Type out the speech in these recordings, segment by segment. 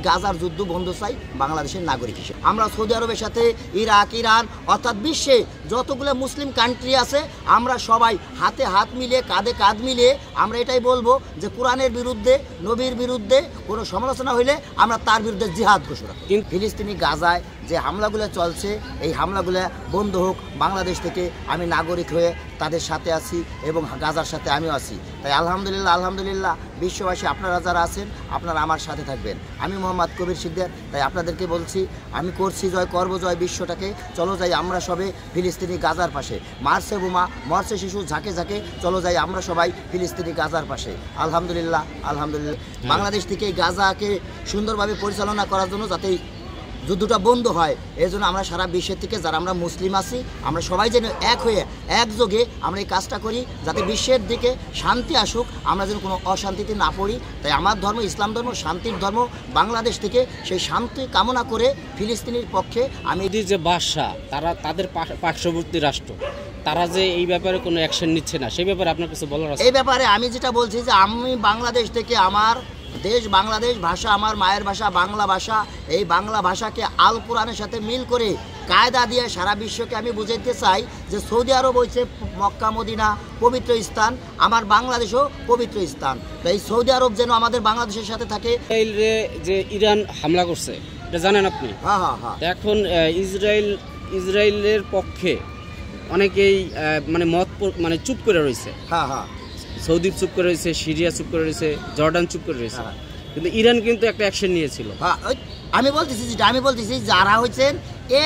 গাজার যুদ্ধ বন্ধ চাই বাংলাদেশের নাগরিক হিসেবে। আমরা সৌদি আরবের সাথে ইরাক, ইরান অর্থাৎ বিশ্বে যতগুলো মুসলিম কান্ট্রি আছে আমরা সবাই হাতে হাত মিলিয়ে কাঁধে কাঁধ মিলিয়ে আমরা এটাই বলবো যে কোরআনের বিরুদ্ধে, নবীর বিরুদ্ধে কোনো সমালোচনা হইলে আমরা তার বিরুদ্ধে জিহাদ ঘোষণা করি। কিন্তু ফিলিস্তিনি গাজায় যে হামলাগুলো চলছে এই হামলাগুলো বন্ধ হোক। বাংলাদেশ থেকে আমি নাগরিক হয়ে তাদের সাথে আছি এবং গাজার সাথে আমিও আছি। তাই আলহামদুলিল্লাহ বিশ্ববাসী আপনারা যারা আছেন আপনারা আমার সাথে থাকবেন। আমি মোহাম্মদ কবির সিকদার, তাই আপনাদেরকে বলছি আমি করছি জয়, করব জয় বিশ্বটাকে। চলো যাই আমরা সবে ফিলিস্তিনি গাজার পাশে, মারছে বোমা, মরছে শিশু ঝাঁকে ঝাঁকে, চলো যাই আমরা সবাই ফিলিস্তিনি গাজার পাশে। আলহামদুলিল্লাহ বাংলাদেশ থেকে গাজাকে সুন্দরভাবে পরিচালনা করার জন্য যাতে যুদ্ধটা বন্ধ হয় এই জন্য আমরা সারা বিশ্বের থেকে যারা আমরা মুসলিম আছি আমরা সবাই যেন এক হয়ে একযোগে আমরা এই কাজটা করি যাতে বিশ্বের দিকে শান্তি আসুক, আমরা যেন কোনো অশান্তিতে না পড়ি। তাই আমার ধর্ম ইসলাম ধর্ম, শান্তির ধর্ম। বাংলাদেশ থেকে সেই শান্তি কামনা করে ফিলিস্তিনের পক্ষে আমি যে বাদশা তারা তাদের পার্শ্ববর্তী রাষ্ট্র তারা যে এই ব্যাপারে কোনো অ্যাকশন নিচ্ছে না সেই ব্যাপারে আপনার কিছু বলার আছে? এই ব্যাপারে আমি যেটা বলছি যে আমি বাংলাদেশ থেকে আমার দেশ বাংলাদেশ ভাষা, আমার মায়ের ভাষা বাংলা ভাষা, এই বাংলা ভাষাকে আল কোরআনের সাথে মিল করে কায়দা দিয়ে সারা বিশ্বকে আমি বুঝাইতে চাই যে সৌদি আরব হচ্ছে মক্কা মদিনা পবিত্র স্থান, আমার বাংলাদেশও পবিত্র স্থান। তাই সৌদি আরব যেন আমাদের বাংলাদেশের সাথে থাকে। যে ইরান হামলা করছে এটা জানেন আপনি? হ্যাঁ। এখন ইসরায়েলের পক্ষে অনেকেই মানে চুপ করে রয়েছে। হ্যাঁ। সৌদি চুপ করে রয়েছে, সিরিয়া চুপ করে রয়েছে, জর্ডান চুপ করে রয়েছে, কিন্তু ইরান কিন্তু একটা অ্যাকশন নিয়েছিল। আমি বলতেছি যারা হচ্ছেন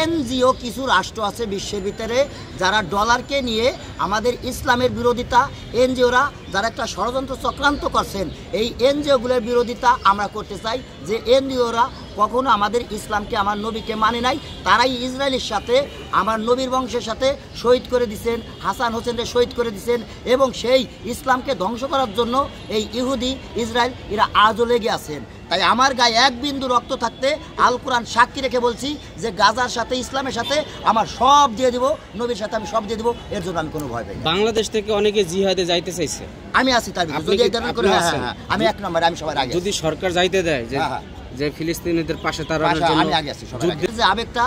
এনজিও কিছু রাষ্ট্র আছে বিশ্বের ভিতরে যারা ডলারকে নিয়ে আমাদের ইসলামের বিরোধিতা, এনজিওরা যারা একটা ষড়যন্ত্র চক্রান্ত করছেন এই এনজিওগুলোর বিরোধিতা আমরা করতে চাই। যে এনজিওরা কখনো আমাদের ইসলামকে, আমার নবীকে মানে নাই, তারাই ইসরায়েলের সাথে আমার নবীর বংশের সাথে শহীদ করে দিচ্ছেন, হাসান হোসেনকে শহীদ করে দিচ্ছেন এবং সেই ইসলামকে ধ্বংস করার জন্য এই ইহুদি ইসরায়েল এরা আজও লেগে আছেন। তাই আমার গায়ে এক বিন্দু রক্ত থাকতে আল কোরআন সাক্ষী রেখে বলছি যে গাজার সাথে ইসলামের সাথে আমার সব দিয়ে দিব, নবীর সাথে আমি সব দিয়ে দিব, এর জন্য আমি কোনো ভয় পাই না। বাংলাদেশ থেকে অনেকে জিহাদে যাইতে চাইছে, আমি আছি তার ভিতরে। যদি এটা করে আমি এক নম্বরে, আমি সবার আগে। যদি সরকার যাইতে দেয় যে ফিলিস্তিনিদের পাশে দাঁড়ানোর জন্য আমি আগে আছি। যুদ্ধের যে আবেগটা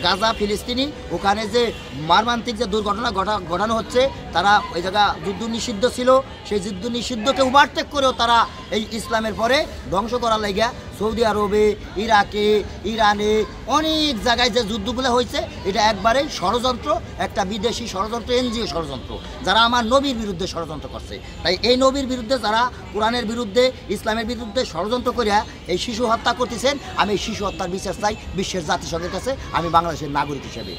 গাজা ফিলিস্তিনি, ওখানে যে মর্মান্তিক যে দুর্ঘটনা ঘটানো হচ্ছে, তারা ওই জায়গা যুদ্ধ নিষিদ্ধ ছিল, সেই যুদ্ধ নিষিদ্ধকে ওভারটেক করেও তারা এই ইসলামের পরে ধ্বংস করার লাগিয়া সৌদি আরবে, ইরাকে, ইরানে অনেক জায়গায় যে যুদ্ধগুলো হয়েছে এটা একবারেই ষড়যন্ত্র, একটা বিদেশি ষড়যন্ত্র, এনজিও ষড়যন্ত্র, যারা আমার নবীর বিরুদ্ধে ষড়যন্ত্র করছে। তাই এই নবীর বিরুদ্ধে যারা কোরআনের বিরুদ্ধে, ইসলামের বিরুদ্ধে ষড়যন্ত্র করিয়া এই শিশু হত্যা করতেছেন, আমি এই শিশু হত্যার বিচার চাই বিশ্বের জাতিসংঘের কাছে, আমি বাংলাদেশের নাগরিক হিসেবে।